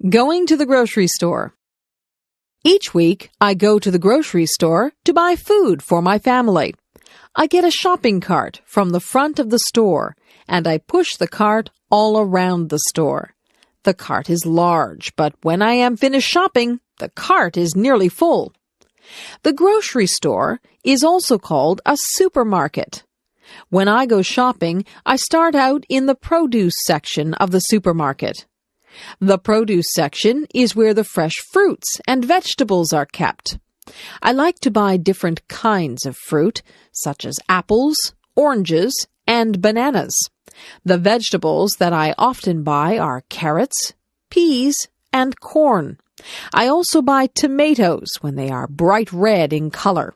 Going to the grocery store. Each week, I go to the grocery store to buy food for my family. I get a shopping cart from the front of the store, and I push the cart all around the store. The cart is large, but when I am finished shopping, the cart is nearly full. The grocery store is also called a supermarket. When I go shopping, I start out in the produce section of the supermarket. The produce section is where the fresh fruits and vegetables are kept. I like to buy different kinds of fruit, such as apples, oranges, and bananas. The vegetables that I often buy are carrots, peas, and corn. I also buy tomatoes when they are bright red in color.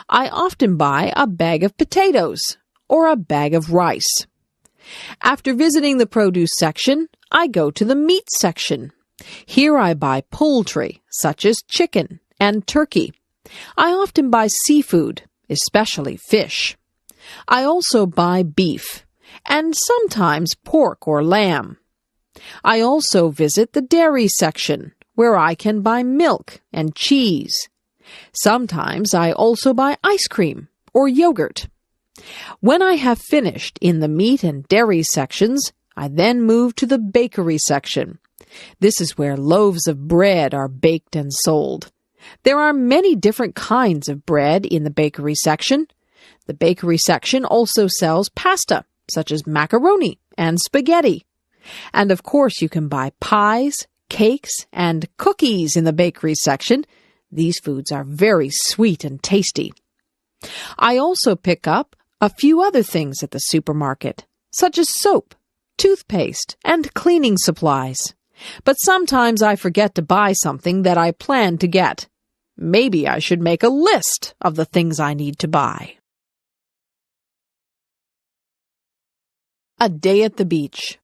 I often buy a bag of potatoes or a bag of rice. After visiting the produce section, I go to the meat section. Here I buy poultry, such as chicken and turkey. I often buy seafood, especially fish. I also buy beef, and sometimes pork or lamb. I also visit the dairy section, where I can buy milk and cheese. Sometimes I also buy ice cream or yogurt. When I have finished in the meat and dairy sections, I then move to the bakery section. This is where loaves of bread are baked and sold. There are many different kinds of bread in the bakery section. The bakery section also sells pasta, such as macaroni and spaghetti. And of course, you can buy pies, cakes, and cookies in the bakery section. These foods are very sweet and tasty. I also pick up a few other things at the supermarket, such as soap, toothpaste, and cleaning supplies. But sometimes I forget to buy something that I plan to get. Maybe I should make a list of the things I need to buy. A day at the beach.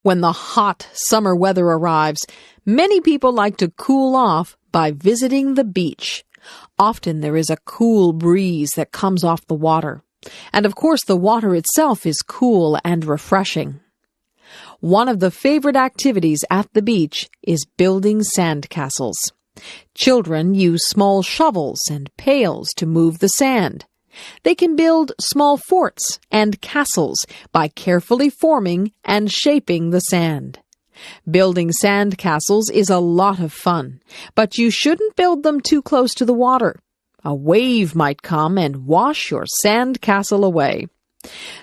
When the hot summer weather arrives, many people like to cool off by visiting the beach. Often there is a cool breeze that comes off the water. And of course, the water itself is cool and refreshing. One of the favorite activities at the beach is building sandcastles. Children use small shovels and pails to move the sand. They can build small forts and castles by carefully forming and shaping the sand. Building sandcastles is a lot of fun, but you shouldn't build them too close to the water. A wave might come and wash your sand castle away.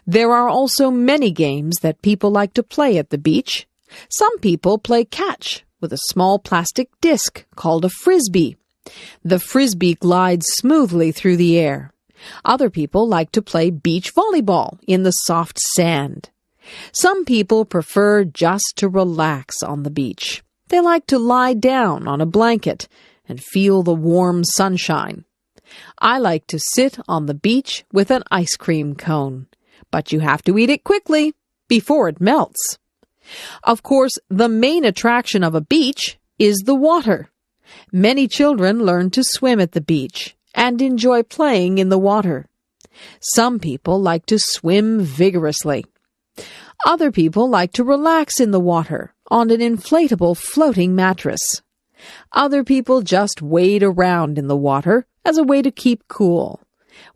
There are also many games that people like to play at the beach. Some people play catch with a small plastic disc called a frisbee. The frisbee glides smoothly through the air. Other people like to play beach volleyball in the soft sand. Some people prefer just to relax on the beach. They like to lie down on a blanket and feel the warm sunshine. I like to sit on the beach with an ice cream cone, but you have to eat it quickly before it melts. Of course, the main attraction of a beach is the water. Many children learn to swim at the beach and enjoy playing in the water. Some people like to swim vigorously. Other people like to relax in the water on an inflatable floating mattress. Other people just wade around in the water as a way to keep cool.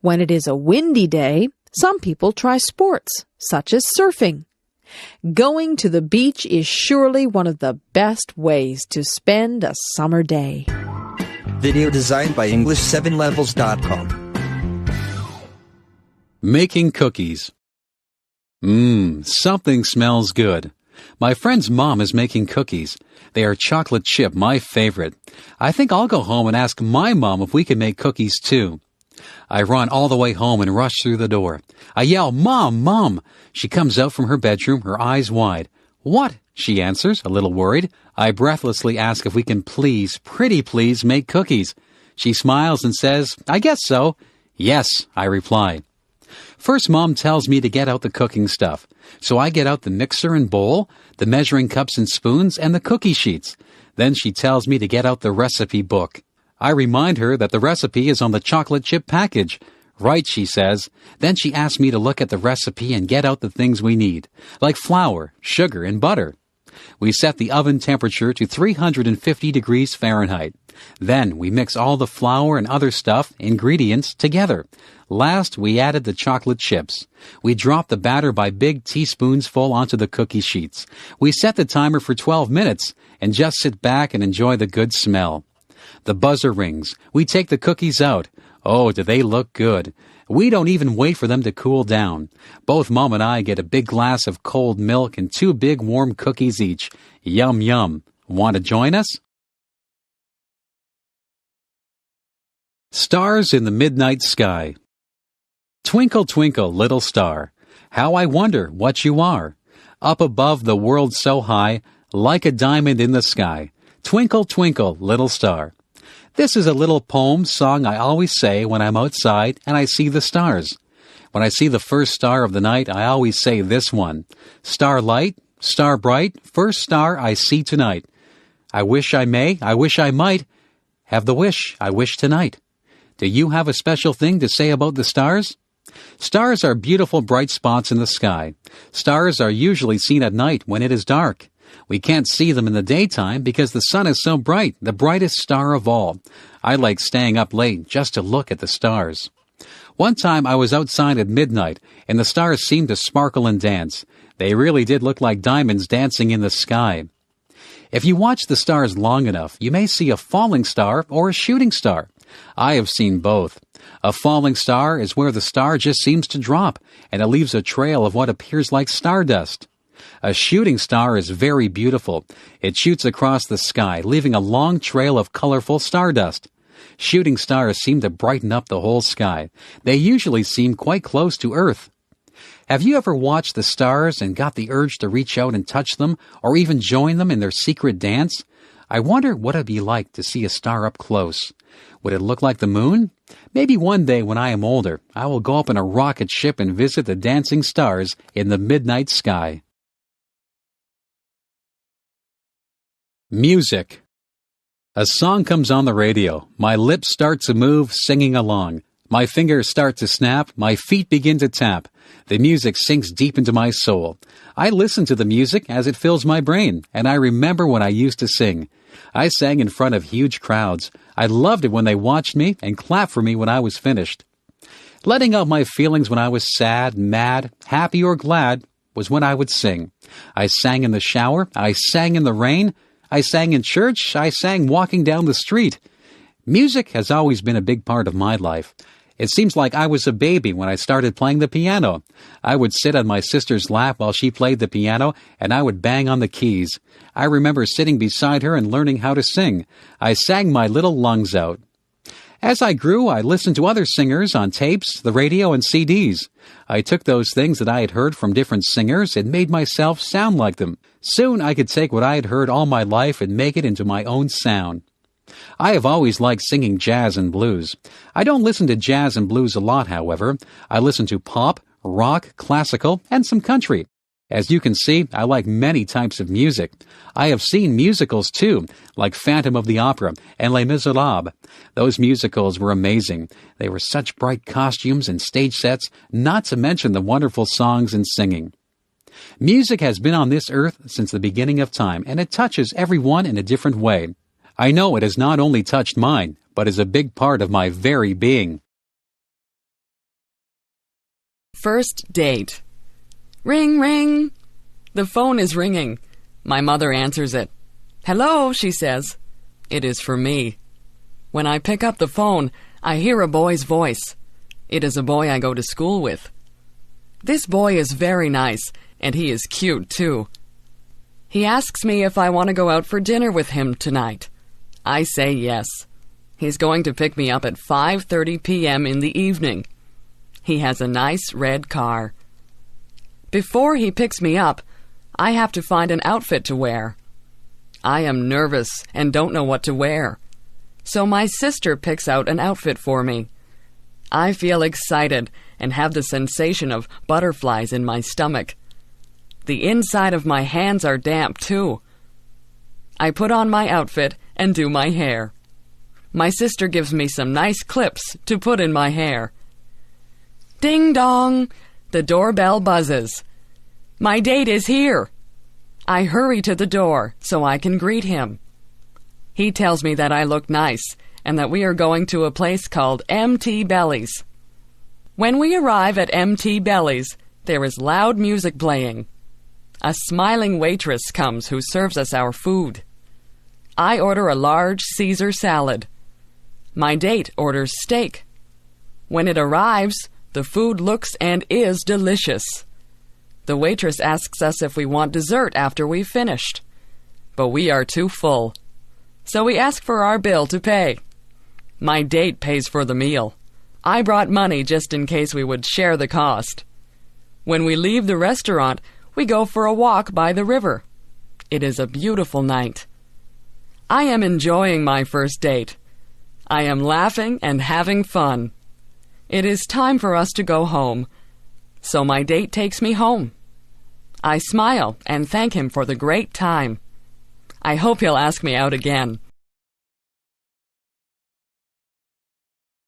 When it is a windy day, some people try sports, such as surfing. Going to the beach is surely one of the best ways to spend a summer day. Video designed by English7levels.com. Making cookies. Something smells good. My friend's mom is making cookies. They are chocolate chip, my favorite. I think I'll go home and ask my mom if we can make cookies too. I run all the way home and rush through the door. I yell, "Mom, Mom!" She comes out from her bedroom, her eyes wide. "What?" she answers, a little worried. I breathlessly ask if we can please, pretty please, make cookies. She smiles and says, "I guess so." "Yes," I reply. First, Mom tells me to get out the cooking stuff. So I get out the mixer and bowl, the measuring cups and spoons, and the cookie sheets. Then she tells me to get out the recipe book. I remind her that the recipe is on the chocolate chip package. "Right," she says. Then she asks me to look at the recipe and get out the things we need, like flour, sugar, and butter. We set the oven temperature to 350 degrees Fahrenheit. Then we mix all the flour and other ingredients together. Last, we added the chocolate chips. We dropped the batter by big teaspoons full onto the cookie sheets. We set the timer for 12 minutes and just sit back and enjoy the good smell. The buzzer rings. We take the cookies out. Oh, do they look good. We don't even wait for them to cool down. Both Mom and I get a big glass of cold milk and 2 big warm cookies each. Yum, yum. Want to join us? Stars in the midnight sky. Twinkle, twinkle, little star, how I wonder what you are. Up above the world so high, like a diamond in the sky. Twinkle, twinkle, little star. This is a little poem song I always say when I'm outside and I see the stars. When I see the first star of the night, I always say this one. Starlight, star bright, first star I see tonight. I wish I may, I wish I might, have the wish I wish tonight. Do you have a special thing to say about the stars? Stars are beautiful bright spots in the sky. Stars are usually seen at night when it is dark. We can't see them in the daytime because the sun is so bright, the brightest star of all. I like staying up late just to look at the stars. One time I was outside at midnight, and the stars seemed to sparkle and dance. They really did look like diamonds dancing in the sky. If you watch the stars long enough, you may see a falling star or a shooting star. I have seen both. A falling star is where the star just seems to drop, and it leaves a trail of what appears like stardust. A shooting star is very beautiful. It shoots across the sky, leaving a long trail of colorful stardust. Shooting stars seem to brighten up the whole sky. They usually seem quite close to Earth. Have you ever watched the stars and got the urge to reach out and touch them, or even join them in their secret dance? I wonder what it'd be like to see a star up close. Would it look like the moon? Maybe one day when I am older, I will go up in a rocket ship and visit the dancing stars in the midnight sky. Music. A song comes on the radio. My lips start to move, singing along. My fingers start to snap. My feet begin to tap. The music sinks deep into my soul. I listen to the music as it fills my brain, and I remember when I used to sing. I sang in front of huge crowds. I loved it when they watched me and clapped for me when I was finished. Letting out my feelings when I was sad, mad, happy, or glad was when I would sing. I sang in the shower. I sang in the rain. I sang in church. I sang walking down the street. Music has always been a big part of my life. It seems like I was a baby when I started playing the piano. I would sit on my sister's lap while she played the piano, and I would bang on the keys. I remember sitting beside her and learning how to sing. I sang my little lungs out. As I grew, I listened to other singers on tapes, the radio, and CDs. I took those things that I had heard from different singers and made myself sound like them. Soon I could take what I had heard all my life and make it into my own sound. I have always liked singing jazz and blues. I don't listen to jazz and blues a lot, however. I listen to pop, rock, classical, and some country. As you can see, I like many types of music. I have seen musicals too, like Phantom of the Opera and Les Miserables. Those musicals were amazing. They were such bright costumes and stage sets, not to mention the wonderful songs and singing. Music has been on this earth since the beginning of time, and it touches everyone in a different way. I know it has not only touched mine, but is a big part of my very being. First date. Ring, ring. The phone is ringing. My mother answers it. Hello, she says. It is for me. When I pick up the phone, I hear a boy's voice. It is a boy I go to school with. This boy is very nice, and he is cute too. He asks me if I want to go out for dinner with him tonight. I say yes. He's going to pick me up at 5:30 p.m. in the evening. He has a nice red car. Before he picks me up, I have to find an outfit to wear. I am nervous and don't know what to wear. So my sister picks out an outfit for me. I feel excited and have the sensation of butterflies in my stomach. The inside of my hands are damp too. I put on my outfit and do my hair. My sister gives me some nice clips to put in my hair. Ding dong! The doorbell buzzes. My date is here. I hurry to the door so I can greet him. He tells me that I look nice and that we are going to a place called Empty Bellies. When we arrive at Empty Bellies, there is loud music playing. A smiling waitress comes who serves us our food. I order a large Caesar salad. My date orders steak. When it arrives, the food looks and is delicious. The waitress asks us if we want dessert after we've finished. But we are too full. So we ask for our bill to pay. My date pays for the meal. I brought money just in case we would share the cost. When we leave the restaurant, we go for a walk by the river. It is a beautiful night. I am enjoying my first date. I am laughing and having fun. It is time for us to go home. So my date takes me home. I smile and thank him for the great time. I hope he'll ask me out again.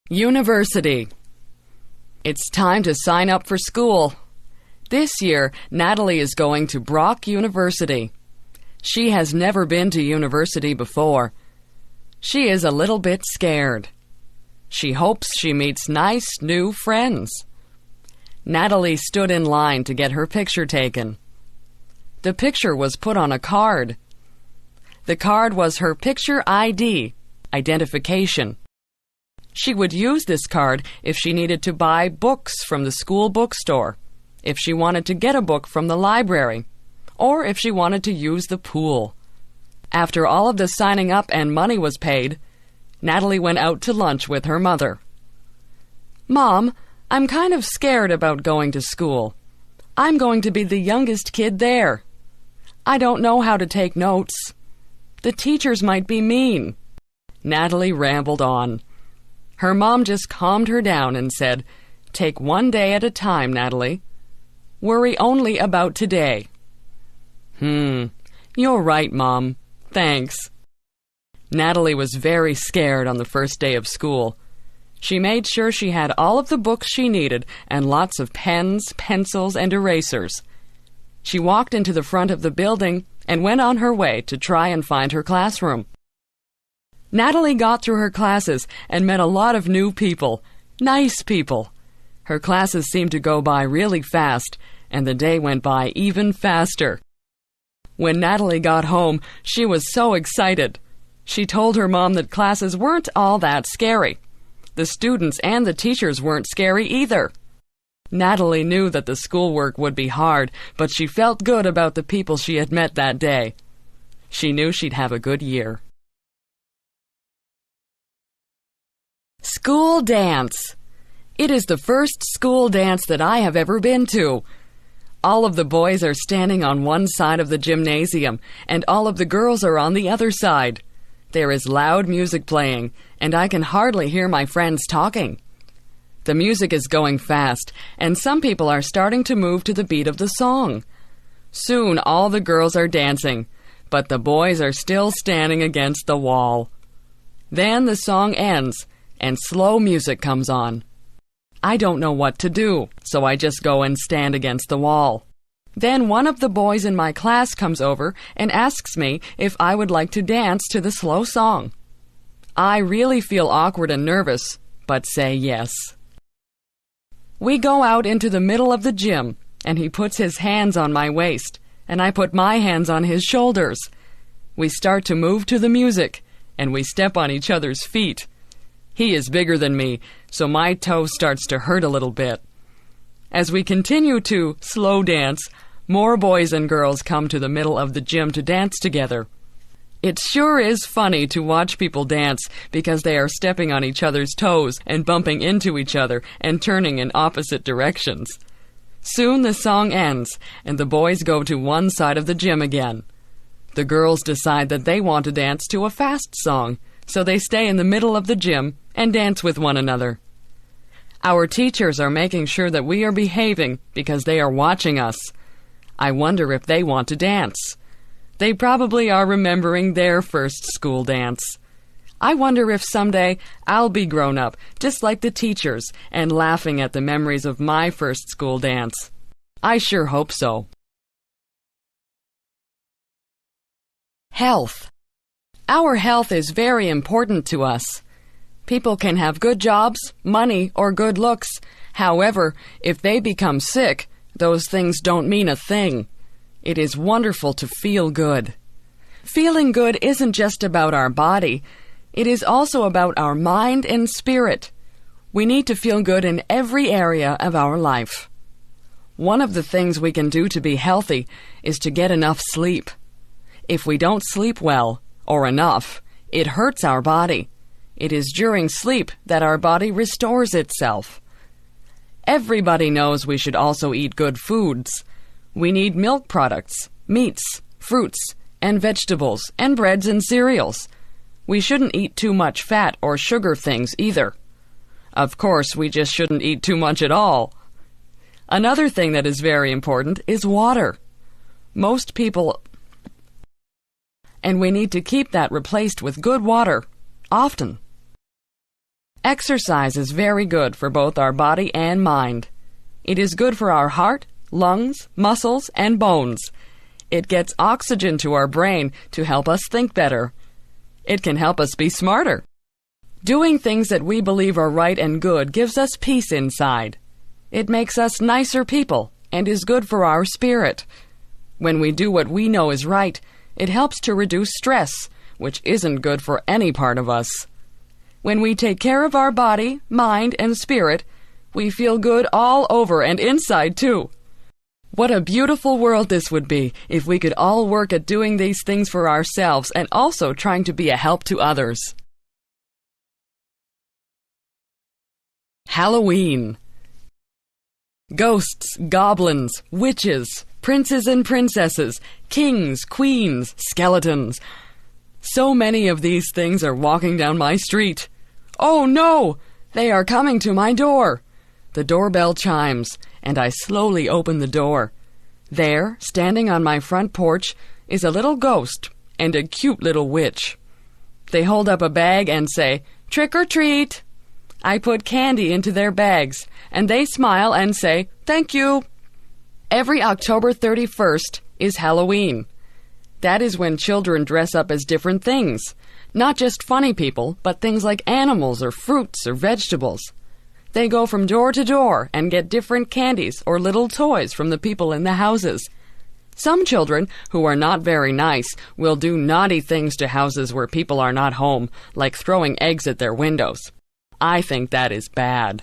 University. It's time to sign up for school. This year, Natalie is going to Brock University. She has never been to university before. She is a little bit scared. She hopes she meets nice new friends. Natalie stood in line to get her picture taken. The picture was put on a card. The card was her picture ID, identification. She would use this card if she needed to buy books from the school bookstore, if she wanted to get a book from the library, or if she wanted to use the pool. After all of the signing up and money was paid, Natalie went out to lunch with her mother. "Mom, I'm kind of scared about going to school. I'm going to be the youngest kid there. I don't know how to take notes. The teachers might be mean." Natalie rambled on. Her mom just calmed her down and said, "Take one day at a time, Natalie. Worry only about today." You're right, Mom. Thanks. Natalie was very scared on the first day of school. She made sure she had all of the books she needed and lots of pens, pencils, and erasers. She walked into the front of the building and went on her way to try and find her classroom. Natalie got through her classes and met a lot of new people, nice people. Her classes seemed to go by really fast, and the day went by even faster. When Natalie got home, she was so excited. She told her mom that classes weren't all that scary. The students and the teachers weren't scary either. Natalie knew that the schoolwork would be hard, but she felt good about the people she had met that day. She knew she'd have a good year. School dance. It is the first school dance that I have ever been to. All of the boys are standing on one side of the gymnasium, and all of the girls are on the other side. There is loud music playing, and I can hardly hear my friends talking. The music is going fast, and some people are starting to move to the beat of the song. Soon all the girls are dancing, but the boys are still standing against the wall. Then the song ends, and slow music comes on. I don't know what to do, so I just go and stand against the wall. Then one of the boys in my class comes over and asks me if I would like to dance to the slow song. I really feel awkward and nervous, but say yes. We go out into the middle of the gym, and he puts his hands on my waist, and I put my hands on his shoulders. We start to move to the music, and we step on each other's feet. He is bigger than me, so my toe starts to hurt a little bit. As we continue to slow dance, more boys and girls come to the middle of the gym to dance together. It sure is funny to watch people dance because they are stepping on each other's toes and bumping into each other and turning in opposite directions. Soon the song ends, and the boys go to one side of the gym again. The girls decide that they want to dance to a fast song, so they stay in the middle of the gym and dance with one another. Our teachers are making sure that we are behaving because they are watching us. I wonder if they want to dance. They probably are remembering their first school dance. I wonder if someday I'll be grown up, just like the teachers, and laughing at the memories of my first school dance. I sure hope so. Health. Our health is very important to us. People can have good jobs, money, or good looks. However, if they become sick, those things don't mean a thing. It is wonderful to feel good. Feeling good isn't just about our body. It is also about our mind and spirit. We need to feel good in every area of our life. One of the things we can do to be healthy is to get enough sleep. If we don't sleep well, or enough, it hurts our body. It is during sleep that our body restores itself. Everybody knows we should also eat good foods. We need milk products, meats, fruits, and vegetables, and breads and cereals. We shouldn't eat too much fat or sugar things either. Of course, we just shouldn't eat too much at all. Another thing that is very important is water. Most people... And we need to keep that replaced with good water, often. Exercise is very good for both our body and mind. It is good for our heart, lungs, muscles, and bones. It gets oxygen to our brain to help us think better. It can help us be smarter. Doing things that we believe are right and good gives us peace inside. It makes us nicer people and is good for our spirit. When we do what we know is right, it helps to reduce stress, which isn't good for any part of us. When we take care of our body, mind, and spirit, we feel good all over and inside too. What a beautiful world this would be if we could all work at doing these things for ourselves and also trying to be a help to others. Halloween. Ghosts, goblins, witches, princes and princesses, kings, queens, skeletons. So many of these things are walking down my street. Oh no! They are coming to my door. The doorbell chimes, and I slowly open the door. There, standing on my front porch, is a little ghost and a cute little witch. They hold up a bag and say, "Trick or treat." I put candy into their bags, and they smile and say, "Thank you." Every October 31st is Halloween. That is when children dress up as different things. Not just funny people, but things like animals or fruits or vegetables. They go from door to door and get different candies or little toys from the people in the houses. Some children, who are not very nice, will do naughty things to houses where people are not home, like throwing eggs at their windows. I think that is bad.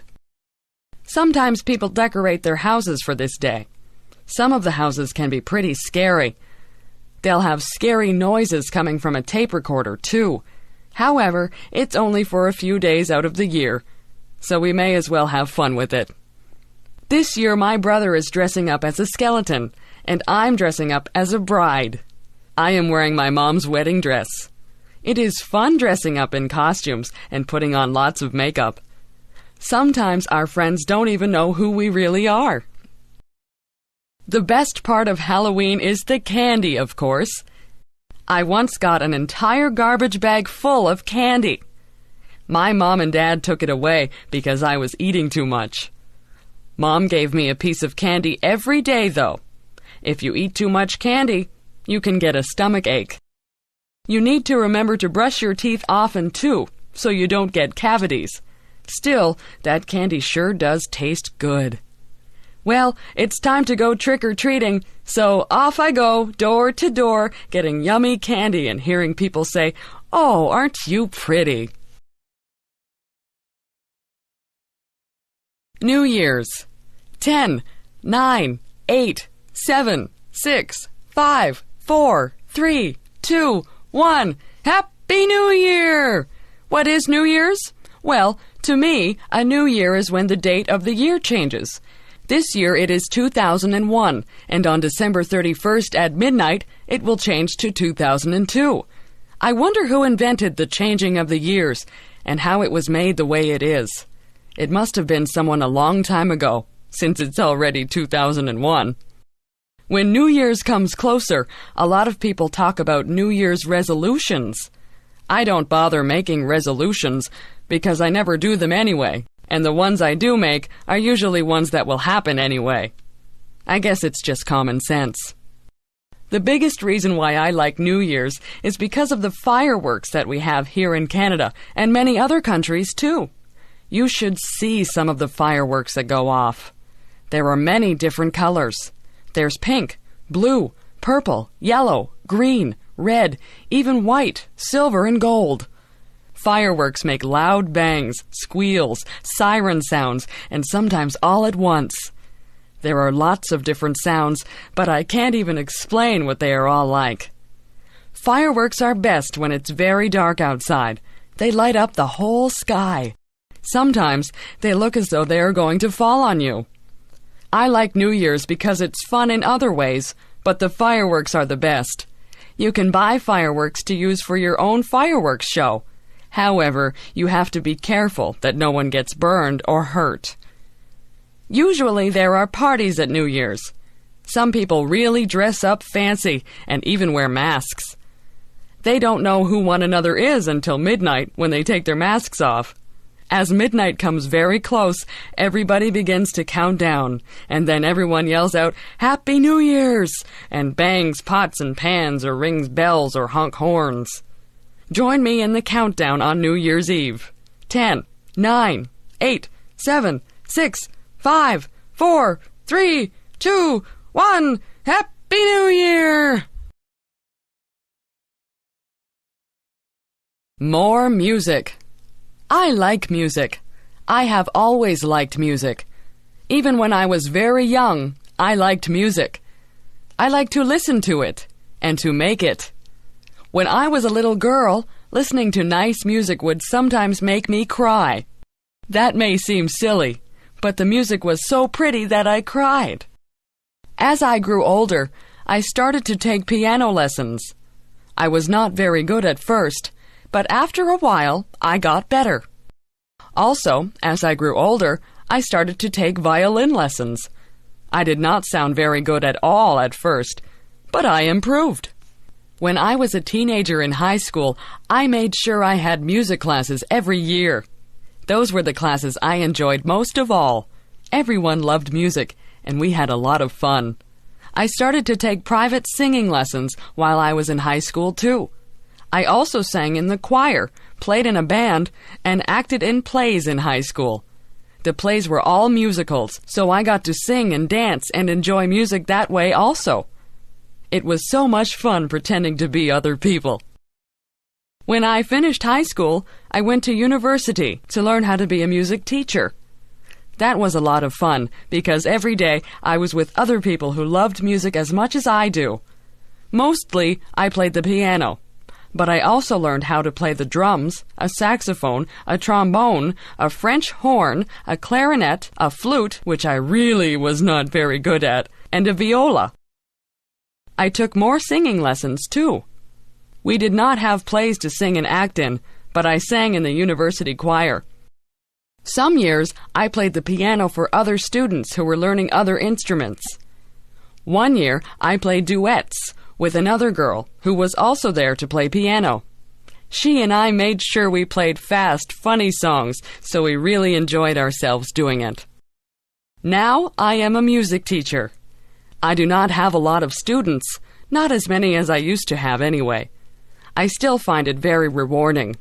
Sometimes people decorate their houses for this day. Some of the houses can be pretty scary. They'll have scary noises coming from a tape recorder, too. However, it's only for a few days out of the year, so we may as well have fun with it. This year my brother is dressing up as a skeleton, and I'm dressing up as a bride. I am wearing my mom's wedding dress. It is fun dressing up in costumes and putting on lots of makeup. Sometimes our friends don't even know who we really are. The best part of Halloween is the candy, of course. I once got an entire garbage bag full of candy. My mom and dad took it away because I was eating too much. Mom gave me a piece of candy every day, though. If you eat too much candy, you can get a stomach ache. You need to remember to brush your teeth often, too, so you don't get cavities. Still, that candy sure does taste good. Well, it's time to go trick-or-treating, so off I go, door to door, getting yummy candy and hearing people say, "Oh, aren't you pretty?" New Year's. 10, 9, 8, 7, 6, 5, 4, 3, 2, 1. Happy New Year! What is New Year's? Well, to me, a new year is when the date of the year changes. This year it is 2001, and on December 31st at midnight, it will change to 2002. I wonder who invented the changing of the years, and how it was made the way it is. It must have been someone a long time ago, since it's already 2001. When New Year's comes closer, a lot of people talk about New Year's resolutions. I don't bother making resolutions, because I never do them anyway. And the ones I do make are usually ones that will happen anyway. I guess it's just common sense. The biggest reason why I like New Year's is because of the fireworks that we have here in Canada and many other countries too. You should see some of the fireworks that go off. There are many different colors. There's pink, blue, purple, yellow, green, red, even white, silver, and gold. Fireworks make loud bangs, squeals, siren sounds, and sometimes all at once. There are lots of different sounds, but I can't even explain what they are all like. Fireworks are best when it's very dark outside. They light up the whole sky. Sometimes they look as though they are going to fall on you. I like New Year's because it's fun in other ways, but the fireworks are the best. You can buy fireworks to use for your own fireworks show. However, you have to be careful that no one gets burned or hurt. Usually there are parties at New Year's. Some people really dress up fancy and even wear masks. They don't know who one another is until midnight when they take their masks off. As midnight comes very close, everybody begins to count down, and then everyone yells out, "Happy New Year's!" and bangs pots and pans or rings bells or honk horns. Join me in the countdown on New Year's Eve. 10, 9, 8, 7, 6, 5, 4, 3, 2, 1. Happy New Year! More music. I like music. I have always liked music. Even when I was very young, I liked music. I like to listen to it and to make it. When I was a little girl, listening to nice music would sometimes make me cry. That may seem silly, but the music was so pretty that I cried. As I grew older, I started to take piano lessons. I was not very good at first, but after a while, I got better. Also, as I grew older, I started to take violin lessons. I did not sound very good at all at first, but I improved. When I was a teenager in high school, I made sure I had music classes every year. Those were the classes I enjoyed most of all. Everyone loved music, and we had a lot of fun. I started to take private singing lessons while I was in high school, too. I also sang in the choir, played in a band, and acted in plays in high school. The plays were all musicals, so I got to sing and dance and enjoy music that way also. It was so much fun pretending to be other people. When I finished high school, I went to university to learn how to be a music teacher. That was a lot of fun because every day I was with other people who loved music as much as I do. Mostly, I played the piano. But I also learned how to play the drums, a saxophone, a trombone, a French horn, a clarinet, a flute, which I really was not very good at, and a viola. I took more singing lessons, too. We did not have plays to sing and act in, but I sang in the university choir. Some years, I played the piano for other students who were learning other instruments. One year, I played duets with another girl who was also there to play piano. She and I made sure we played fast, funny songs, so we really enjoyed ourselves doing it. Now I am a music teacher. I do not have a lot of students, not as many as I used to have anyway. I still find it very rewarding.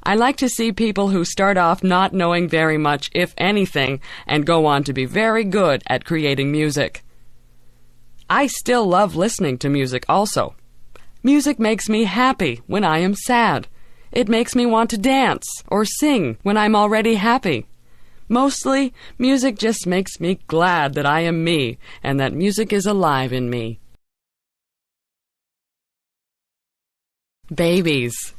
I like to see people who start off not knowing very much, if anything, and go on to be very good at creating music. I still love listening to music also. Music makes me happy when I am sad. It makes me want to dance or sing when I'm already happy. Mostly, music just makes me glad that I am me and that music is alive in me. Babies.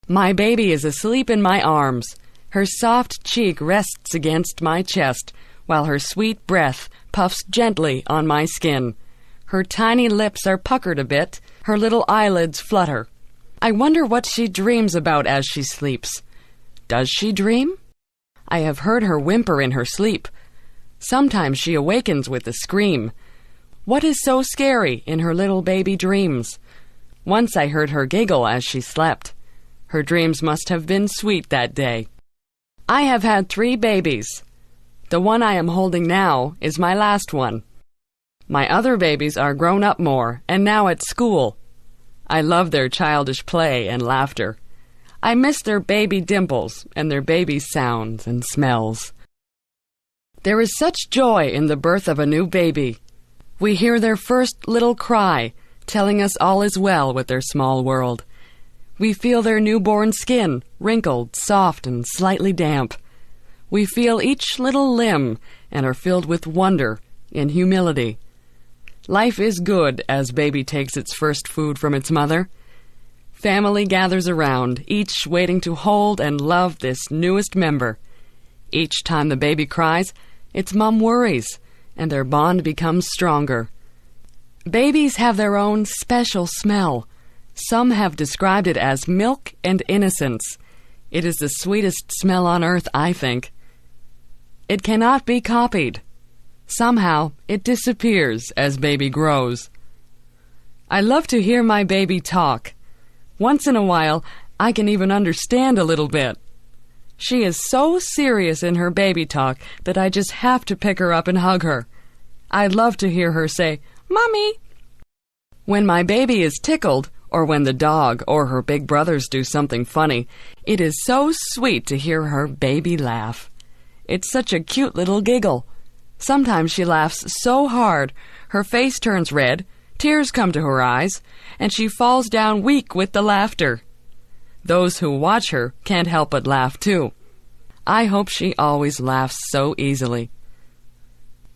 My baby is asleep in my arms. Her soft cheek rests against my chest, while her sweet breath puffs gently on my skin. Her tiny lips are puckered a bit, her little eyelids flutter. I wonder what she dreams about as she sleeps. Does she dream? I have heard her whimper in her sleep. Sometimes she awakens with a scream. What is so scary in her little baby dreams? Once I heard her giggle as she slept. Her dreams must have been sweet that day. I have had 3 babies. The one I am holding now is my last one. My other babies are grown up more and now at school. I love their childish play and laughter. I miss their baby dimples and their baby sounds and smells. There is such joy in the birth of a new baby. We hear their first little cry, telling us all is well with their small world. We feel their newborn skin, wrinkled, soft, and slightly damp. We feel each little limb and are filled with wonder and humility. Life is good as baby takes its first food from its mother. Family gathers around, each waiting to hold and love this newest member. Each time the baby cries, its mom worries, and their bond becomes stronger. Babies have their own special smell. Some have described it as milk and innocence. It is the sweetest smell on earth, I think. It cannot be copied. Somehow, it disappears as baby grows. I love to hear my baby talk. Once in a while, I can even understand a little bit. She is so serious in her baby talk that I just have to pick her up and hug her. I love to hear her say, "Mommy." When my baby is tickled, or when the dog or her big brothers do something funny, it is so sweet to hear her baby laugh. It's such a cute little giggle. Sometimes she laughs so hard, her face turns red, tears come to her eyes, and she falls down weak with the laughter. Those who watch her can't help but laugh too. I hope she always laughs so easily.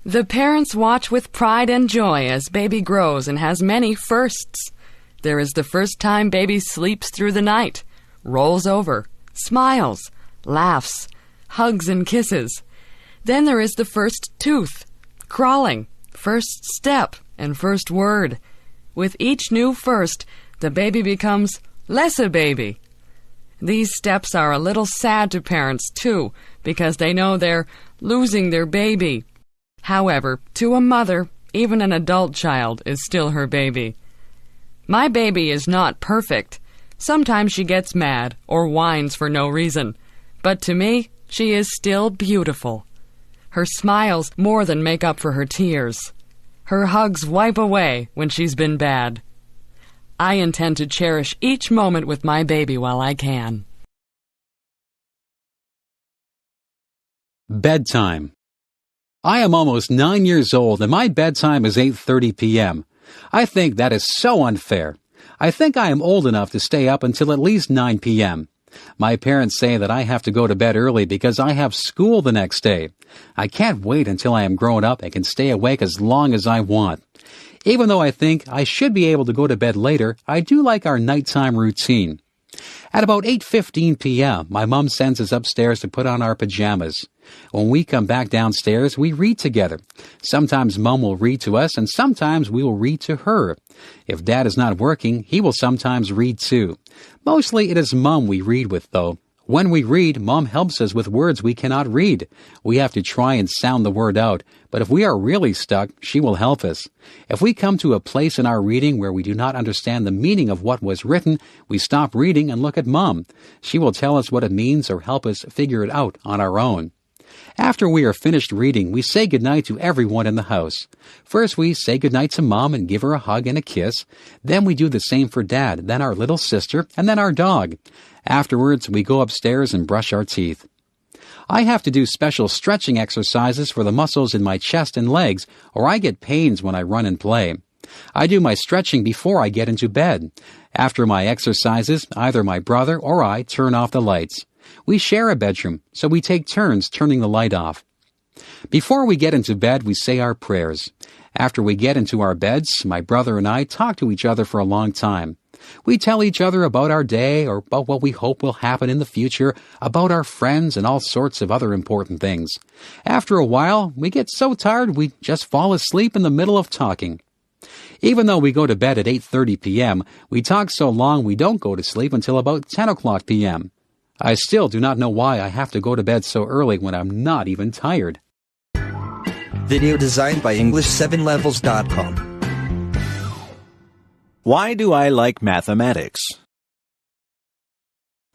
The parents watch with pride and joy as baby grows and has many firsts. There is the first time baby sleeps through the night, rolls over, smiles, laughs, hugs and kisses. Then there is the first tooth, crawling, first step, and first word. With each new first, the baby becomes less a baby. These steps are a little sad to parents, too, because they know they're losing their baby. However, to a mother, even an adult child is still her baby. My baby is not perfect. Sometimes she gets mad or whines for no reason. But to me, she is still beautiful. Her smiles more than make up for her tears. Her hugs wipe away when she's been bad. I intend to cherish each moment with my baby while I can. Bedtime. I am almost 9 years old and my bedtime is 8:30 p.m. I think that is so unfair. I think I am old enough to stay up until at least 9 p.m. My parents say that I have to go to bed early because I have school the next day. I can't wait until I am grown up and can stay awake as long as I want. Even though I think I should be able to go to bed later, I do like our nighttime routine. At about 8:15 p.m., my mom sends us upstairs to put on our pajamas. When we come back downstairs, we read together. Sometimes Mom will read to us, and sometimes we will read to her. If Dad is not working, he will sometimes read too. Mostly it is Mom we read with, though. When we read, Mom helps us with words we cannot read. We have to try and sound the word out, but if we are really stuck, she will help us. If we come to a place in our reading where we do not understand the meaning of what was written, we stop reading and look at Mom. She will tell us what it means or help us figure it out on our own. After we are finished reading, we say goodnight to everyone in the house. First, we say goodnight to Mom and give her a hug and a kiss. Then we do the same for Dad, then our little sister, and then our dog. Afterwards, we go upstairs and brush our teeth. I have to do special stretching exercises for the muscles in my chest and legs, or I get pains when I run and play. I do my stretching before I get into bed. After my exercises, either my brother or I turn off the lights. We share a bedroom, so we take turns turning the light off. Before we get into bed, we say our prayers. After we get into our beds, my brother and I talk to each other for a long time. We tell each other about our day or about what we hope will happen in the future, about our friends and all sorts of other important things. After a while, we get so tired we just fall asleep in the middle of talking. Even though we go to bed at 8:30 p.m., we talk so long we don't go to sleep until about 10 o'clock p.m. I still do not know why I have to go to bed so early when I'm not even tired. Video designed by English7levels.com. Why do I like mathematics?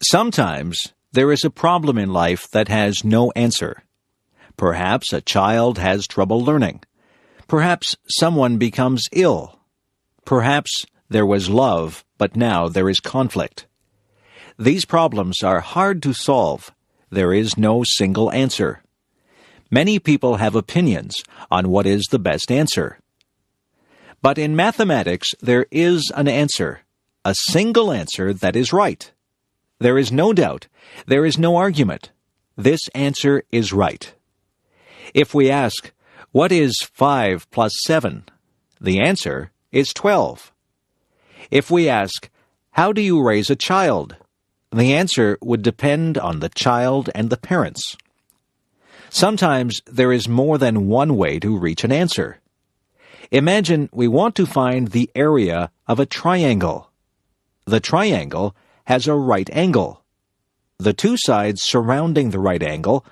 Sometimes there is a problem in life that has no answer. Perhaps a child has trouble learning. Perhaps someone becomes ill. Perhaps there was love, but now there is conflict. These problems are hard to solve. There is no single answer. Many people have opinions on what is the best answer. But in mathematics, there is an answer, a single answer that is right. There is no doubt. There is no argument. This answer is right. If we ask, what is 5 plus 7? The answer is 12. If we ask, how do you raise a child? The answer would depend on the child and the parents. Sometimes there is more than one way to reach an answer. Imagine we want to find the area of a triangle. The triangle has a right angle. The two sides surrounding the right angle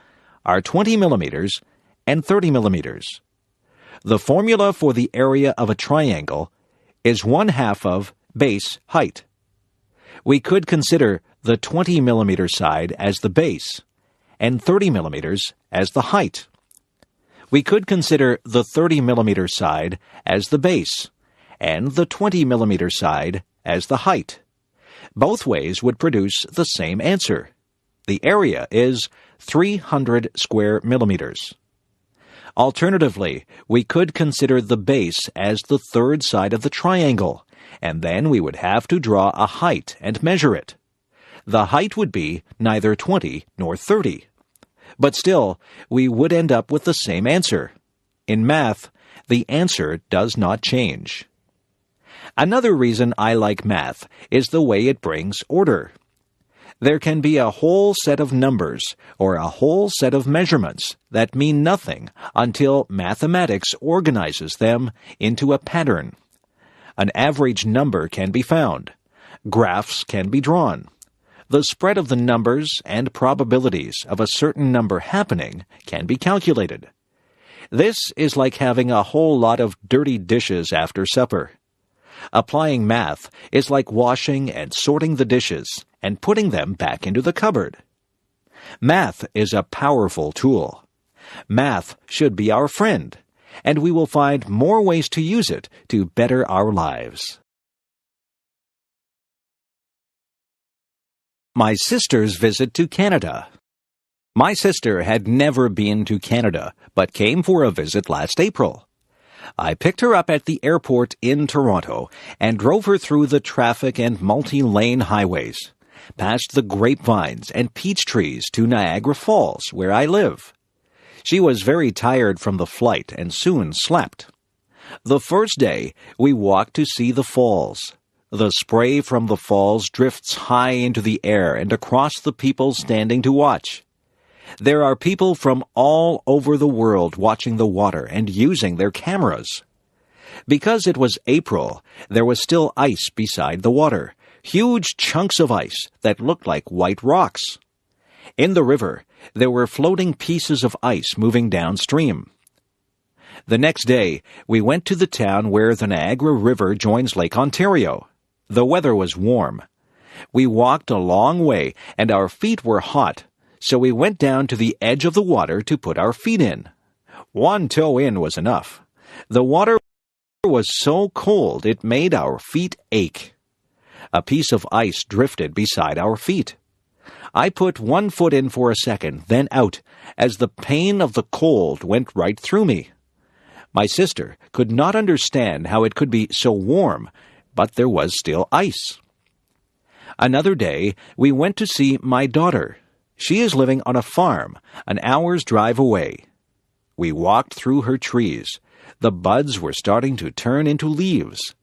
are 20 millimeters and 30 millimeters. The formula for the area of a triangle is 1/2 of base height. We could consider the 20 millimeter side as the base and 30 millimeters as the height. We could consider the 30 millimeter side as the base and the 20 millimeter side as the height. Both ways would produce the same answer. The area is 300 square millimeters. Alternatively, we could consider the base as the third side of the triangle, and then we would have to draw a height and measure it. The height would be neither 20 nor 30. But still, we would end up with the same answer. In math, the answer does not change. Another reason I like math is the way it brings order. There can be a whole set of numbers or a whole set of measurements that mean nothing until mathematics organizes them into a pattern. An average number can be found. Graphs can be drawn. The spread of the numbers and probabilities of a certain number happening can be calculated. This is like having a whole lot of dirty dishes after supper. Applying math is like washing and sorting the dishes and putting them back into the cupboard. Math is a powerful tool. Math should be our friend, and we will find more ways to use it to better our lives. My sister's visit to Canada. My sister had never been to Canada, but came for a visit last April. I picked her up at the airport in Toronto and drove her through the traffic and multi-lane highways, past the grapevines and peach trees to Niagara Falls, where I live. She was very tired from the flight and soon slept. The first day, we walked to see the falls. The spray from the falls drifts high into the air and across the people standing to watch. There are people from all over the world watching the water and using their cameras. Because it was April, there was still ice beside the water, huge chunks of ice that looked like white rocks. In the river, there were floating pieces of ice moving downstream. The next day, we went to the town where the Niagara River joins Lake Ontario. The weather was warm. We walked a long way, and our feet were hot, so we went down to the edge of the water to put our feet in. One toe in was enough. The water was so cold it made our feet ache. A piece of ice drifted beside our feet. I put one foot in for a second, then out, as the pain of the cold went right through me. My sister could not understand how it could be so warm, but there was still ice. Another day, we went to see my daughter. She is living on a farm, an hour's drive away. We walked through her trees. The buds were starting to turn into leaves.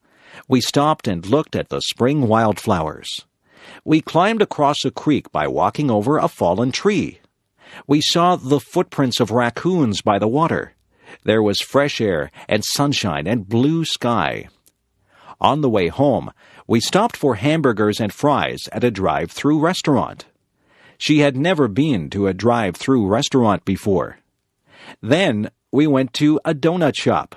We stopped and looked at the spring wildflowers. We climbed across a creek by walking over a fallen tree. We saw the footprints of raccoons by the water. There was fresh air and sunshine and blue sky. On the way home, we stopped for hamburgers and fries at a drive-through restaurant. She had never been to a drive-through restaurant before. Then we went to a donut shop.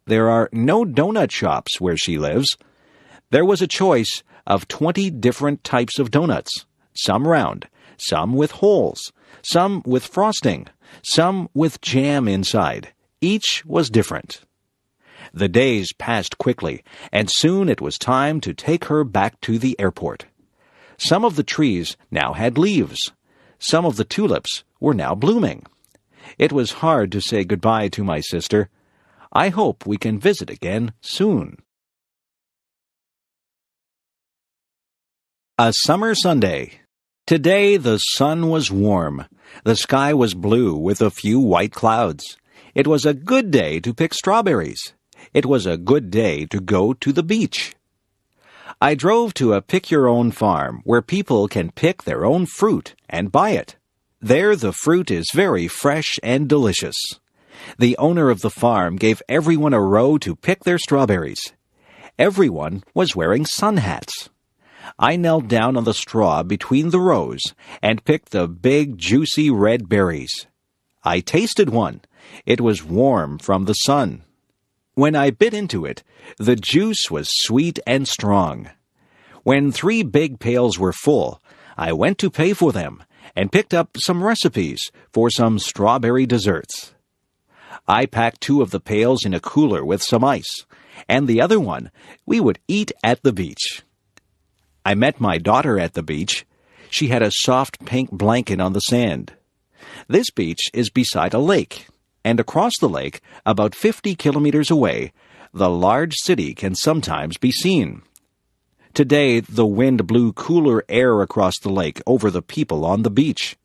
There are no donut shops where she lives. There was a choice of 20 different types of donuts, some round, some with holes, some with frosting, some with jam inside. Each was different. The days passed quickly, and soon it was time to take her back to the airport. Some of the trees now had leaves. Some of the tulips were now blooming. It was hard to say goodbye to my sister. I hope we can visit again soon. A summer Sunday. Today the sun was warm. The sky was blue with a few white clouds. It was a good day to pick strawberries. It was a good day to go to the beach. I drove to a pick-your-own farm where people can pick their own fruit and buy it. There the fruit is very fresh and delicious. The owner of the farm gave everyone a row to pick their strawberries. Everyone was wearing sun hats. I knelt down on the straw between the rows and picked the big, juicy red berries. I tasted one. It was warm from the sun. When I bit into it, the juice was sweet and strong. When 3 big pails were full, I went to pay for them and picked up some recipes for some strawberry desserts. I packed 2 of the pails in a cooler with some ice, and the other one we would eat at the beach. I met my daughter at the beach. She had a soft pink blanket on the sand. This beach is beside a lake, and across the lake, about 50 kilometers away, the large city can sometimes be seen. Today, the wind blew cooler air across the lake over the people on the beach.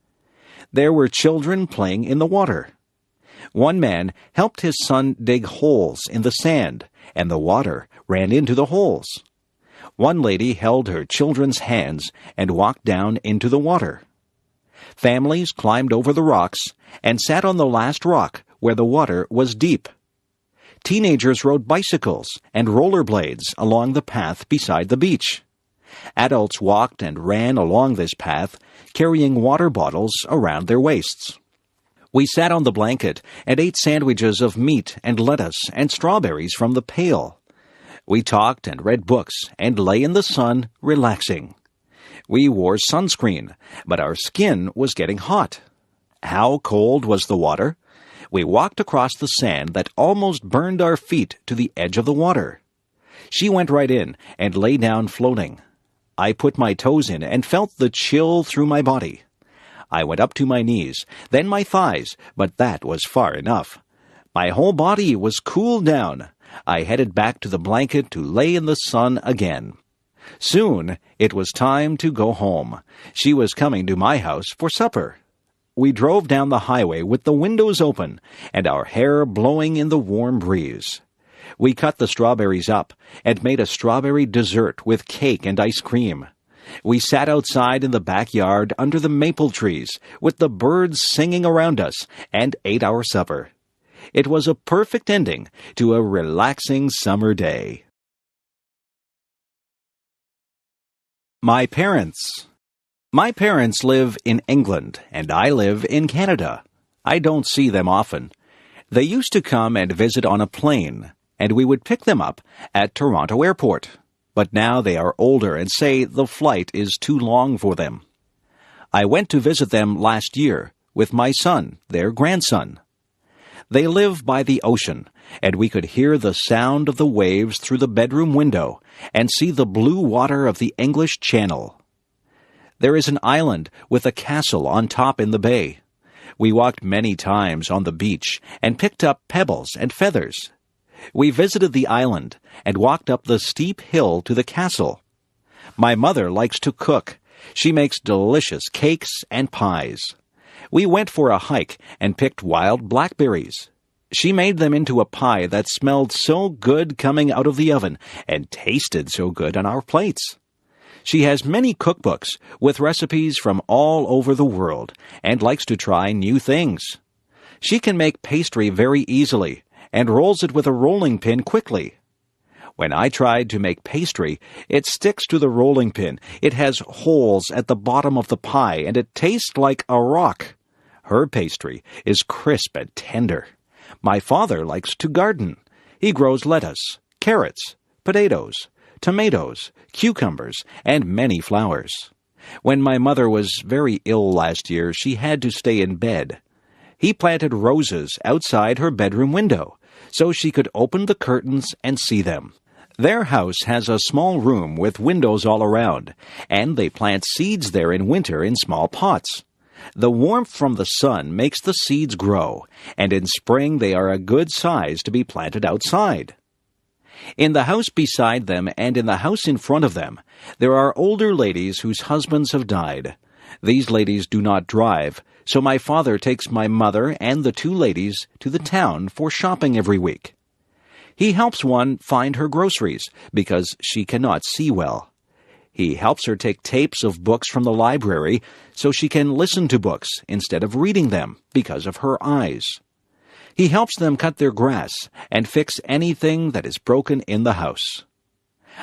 There were children playing in the water. One man helped his son dig holes in the sand, and the water ran into the holes. One lady held her children's hands and walked down into the water. Families climbed over the rocks and sat on the last rock where the water was deep. Teenagers rode bicycles and rollerblades along the path beside the beach. Adults walked and ran along this path, carrying water bottles around their waists. We sat on the blanket and ate sandwiches of meat and lettuce and strawberries from the pail. We talked and read books and lay in the sun, relaxing. We wore sunscreen, but our skin was getting hot. How cold was the water? We walked across the sand that almost burned our feet to the edge of the water. She went right in and lay down floating. I put my toes in and felt the chill through my body. I went up to my knees, then my thighs, but that was far enough. My whole body was cooled down. I headed back to the blanket to lay in the sun again. Soon it was time to go home. She was coming to my house for supper. We drove down the highway with the windows open and our hair blowing in the warm breeze. We cut the strawberries up and made a strawberry dessert with cake and ice cream. We sat outside in the backyard under the maple trees with the birds singing around us and ate our supper. It was a perfect ending to a relaxing summer day. My parents live in England, and I live in Canada. I don't see them often. They used to come and visit on a plane, and we would pick them up at Toronto Airport. But now they are older and say the flight is too long for them. I went to visit them last year with my son, their grandson. They live by the ocean, and we could hear the sound of the waves through the bedroom window and see the blue water of the English Channel. There is an island with a castle on top in the bay. We walked many times on the beach and picked up pebbles and feathers. We visited the island and walked up the steep hill to the castle. My mother likes to cook. She makes delicious cakes and pies. We went for a hike and picked wild blackberries. She made them into a pie that smelled so good coming out of the oven and tasted so good on our plates. She has many cookbooks with recipes from all over the world and likes to try new things. She can make pastry very easily and rolls it with a rolling pin quickly. When I tried to make pastry, it sticks to the rolling pin. It has holes at the bottom of the pie, and it tastes like a rock. Her pastry is crisp and tender. My father likes to garden. He grows lettuce, carrots, potatoes, tomatoes, cucumbers, and many flowers. When my mother was very ill last year, she had to stay in bed. He planted roses outside her bedroom window so she could open the curtains and see them. Their house has a small room with windows all around, and they plant seeds there in winter in small pots. The warmth from the sun makes the seeds grow, and in spring they are a good size to be planted outside. In the house beside them and in the house in front of them, there are older ladies whose husbands have died. These ladies do not drive, so my father takes my mother and the two ladies to the town for shopping every week. He helps one find her groceries because she cannot see well. He helps her take tapes of books from the library so she can listen to books instead of reading them because of her eyes. He helps them cut their grass and fix anything that is broken in the house.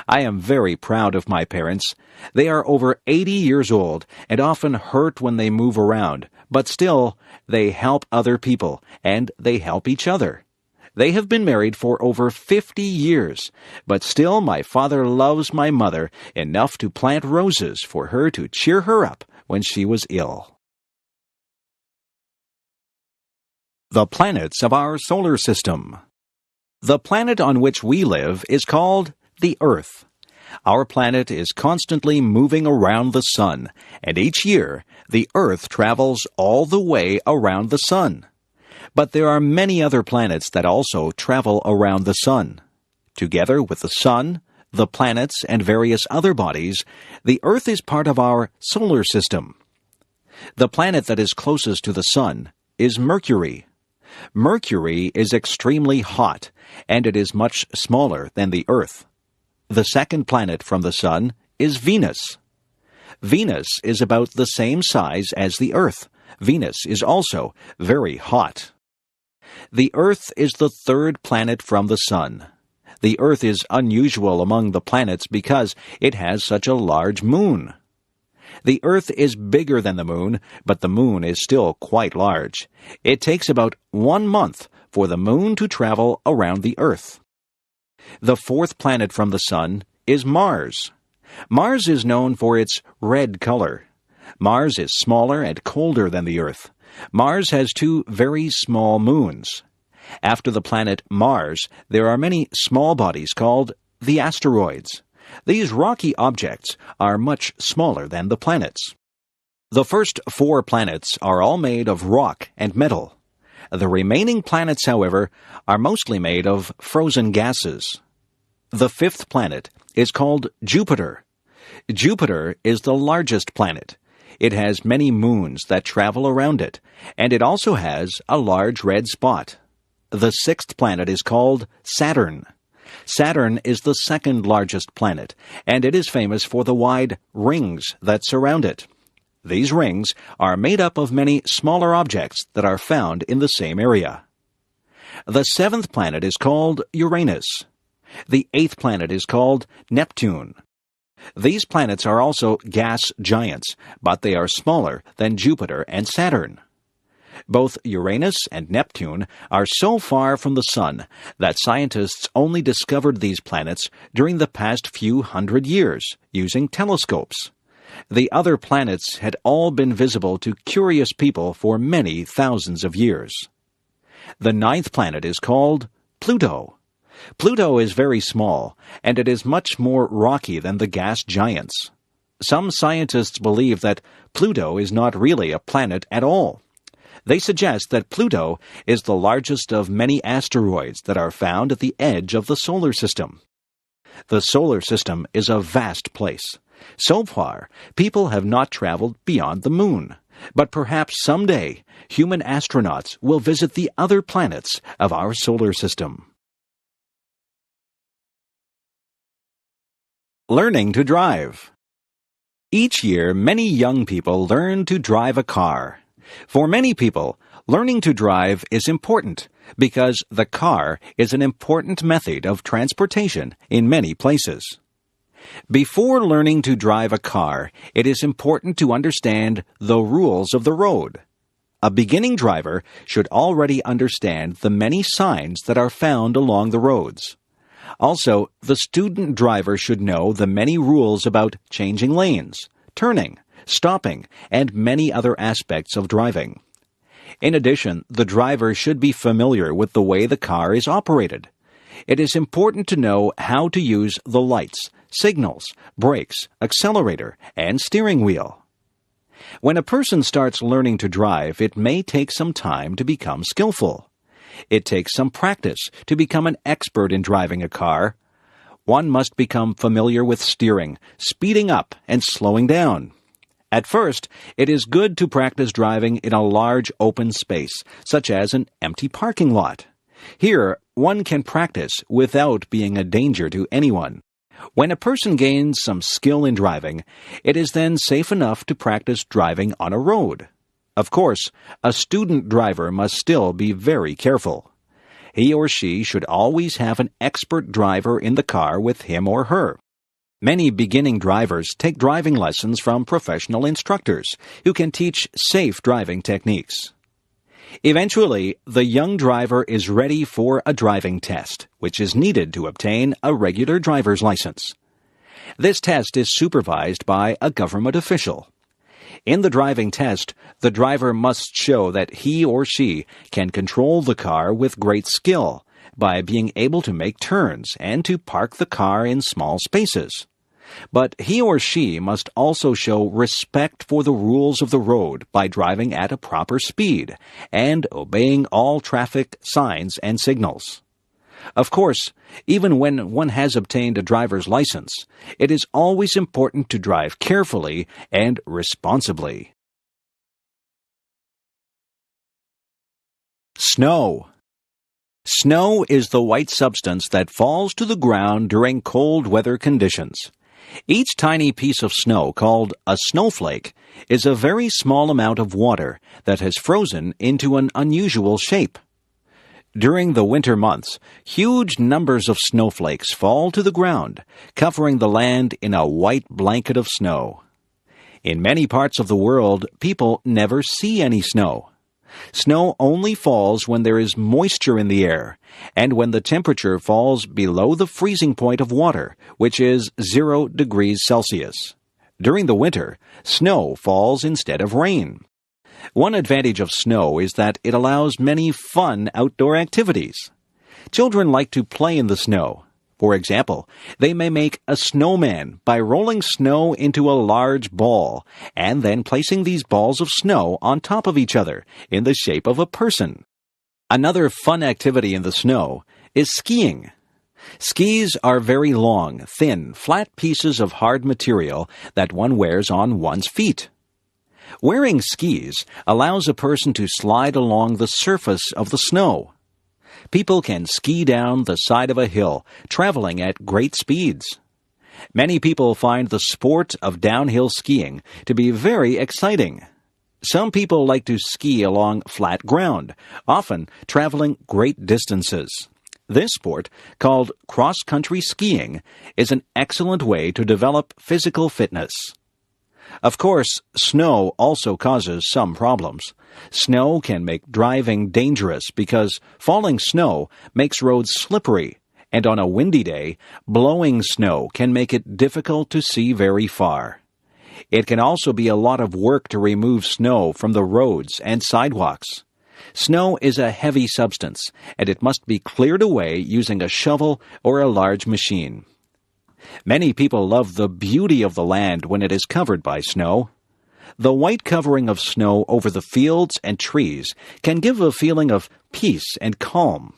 I am very proud of my parents. They are over 80 years old and often hurt when they move around, but still, they help other people and they help each other. They have been married for over 50 years, but still my father loves my mother enough to plant roses for her to cheer her up when she was ill. The planets of our solar system. The planet on which we live is called the Earth. Our planet is constantly moving around the sun, and each year the Earth travels all the way around the sun. But there are many other planets that also travel around the sun. Together with the sun, the planets, and various other bodies, the Earth is part of our solar system. The planet that is closest to the sun is Mercury. Mercury is extremely hot, and it is much smaller than the Earth. The second planet from the sun is Venus. Venus is about the same size as the Earth. Venus is also very hot. The Earth is the third planet from the sun. The Earth is unusual among the planets because it has such a large moon. The Earth is bigger than the moon, but the moon is still quite large. It takes about 1 month for the moon to travel around the Earth. The fourth planet from the sun is Mars. Mars is known for its red color. Mars is smaller and colder than the Earth. Mars has 2 very small moons. After the planet Mars, there are many small bodies called the asteroids. These rocky objects are much smaller than the planets. The first 4 planets are all made of rock and metal. The remaining planets, however, are mostly made of frozen gases. The 5th planet is called Jupiter. Jupiter is the largest planet. It has many moons that travel around it, and it also has a large red spot. The 6th planet is called Saturn. Saturn is the second largest planet, and it is famous for the wide rings that surround it. These rings are made up of many smaller objects that are found in the same area. The 7th planet is called Uranus. The 8th planet is called Neptune. These planets are also gas giants, but they are smaller than Jupiter and Saturn. Both Uranus and Neptune are so far from the sun that scientists only discovered these planets during the past few hundred years using telescopes. The other planets had all been visible to curious people for many thousands of years. The 9th planet is called Pluto. Pluto is very small, and it is much more rocky than the gas giants. Some scientists believe that Pluto is not really a planet at all. They suggest that Pluto is the largest of many asteroids that are found at the edge of the solar system. The solar system is a vast place. So far, people have not traveled beyond the moon, but perhaps someday human astronauts will visit the other planets of our solar system. Learning to drive. Each year, many young people learn to drive a car. For many people, learning to drive is important because the car is an important method of transportation in many places. Before learning to drive a car, it is important to understand the rules of the road. A beginning driver should already understand the many signs that are found along the roads. Also, the student driver should know the many rules about changing lanes, turning, stopping, and many other aspects of driving. In addition, the driver should be familiar with the way the car is operated. It is important to know how to use the lights, signals, brakes, accelerator, and steering wheel. When a person starts learning to drive, it may take some time to become skillful. It takes some practice to become an expert in driving a car. One must become familiar with steering, speeding up, and slowing down. At first, it is good to practice driving in a large open space, such as an empty parking lot. Here, one can practice without being a danger to anyone. When a person gains some skill in driving, it is then safe enough to practice driving on a road. Of course, a student driver must still be very careful. He or she should always have an expert driver in the car with him or her. Many beginning drivers take driving lessons from professional instructors who can teach safe driving techniques. Eventually, the young driver is ready for a driving test, which is needed to obtain a regular driver's license. This test is supervised by a government official. In the driving test, the driver must show that he or she can control the car with great skill by being able to make turns and to park the car in small spaces. But he or she must also show respect for the rules of the road by driving at a proper speed and obeying all traffic signs and signals. Of course, even when one has obtained a driver's license, it is always important to drive carefully and responsibly. Snow. Snow is the white substance that falls to the ground during cold weather conditions. Each tiny piece of snow, called a snowflake, is a very small amount of water that has frozen into an unusual shape. During the winter months, huge numbers of snowflakes fall to the ground, covering the land in a white blanket of snow. In many parts of the world, people never see any snow. Snow only falls when there is moisture in the air, and when the temperature falls below the freezing point of water, which is 0 degrees Celsius. During the winter, snow falls instead of rain. One advantage of snow is that it allows many fun outdoor activities. Children like to play in the snow. For example, they may make a snowman by rolling snow into a large ball and then placing these balls of snow on top of each other in the shape of a person. Another fun activity in the snow is skiing. Skis are very long, thin, flat pieces of hard material that one wears on one's feet. Wearing skis allows a person to slide along the surface of the snow. People can ski down the side of a hill, traveling at great speeds. Many people find the sport of downhill skiing to be very exciting. Some people like to ski along flat ground, often traveling great distances. This sport, called cross-country skiing, is an excellent way to develop physical fitness. Of course, snow also causes some problems. Snow can make driving dangerous because falling snow makes roads slippery, and on a windy day, blowing snow can make it difficult to see very far. It can also be a lot of work to remove snow from the roads and sidewalks. Snow is a heavy substance, and it must be cleared away using a shovel or a large machine. Many people love the beauty of the land when it is covered by snow. The white covering of snow over the fields and trees can give a feeling of peace and calm.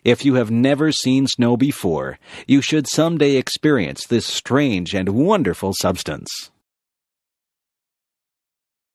If you have never seen snow before, you should someday experience this strange and wonderful substance.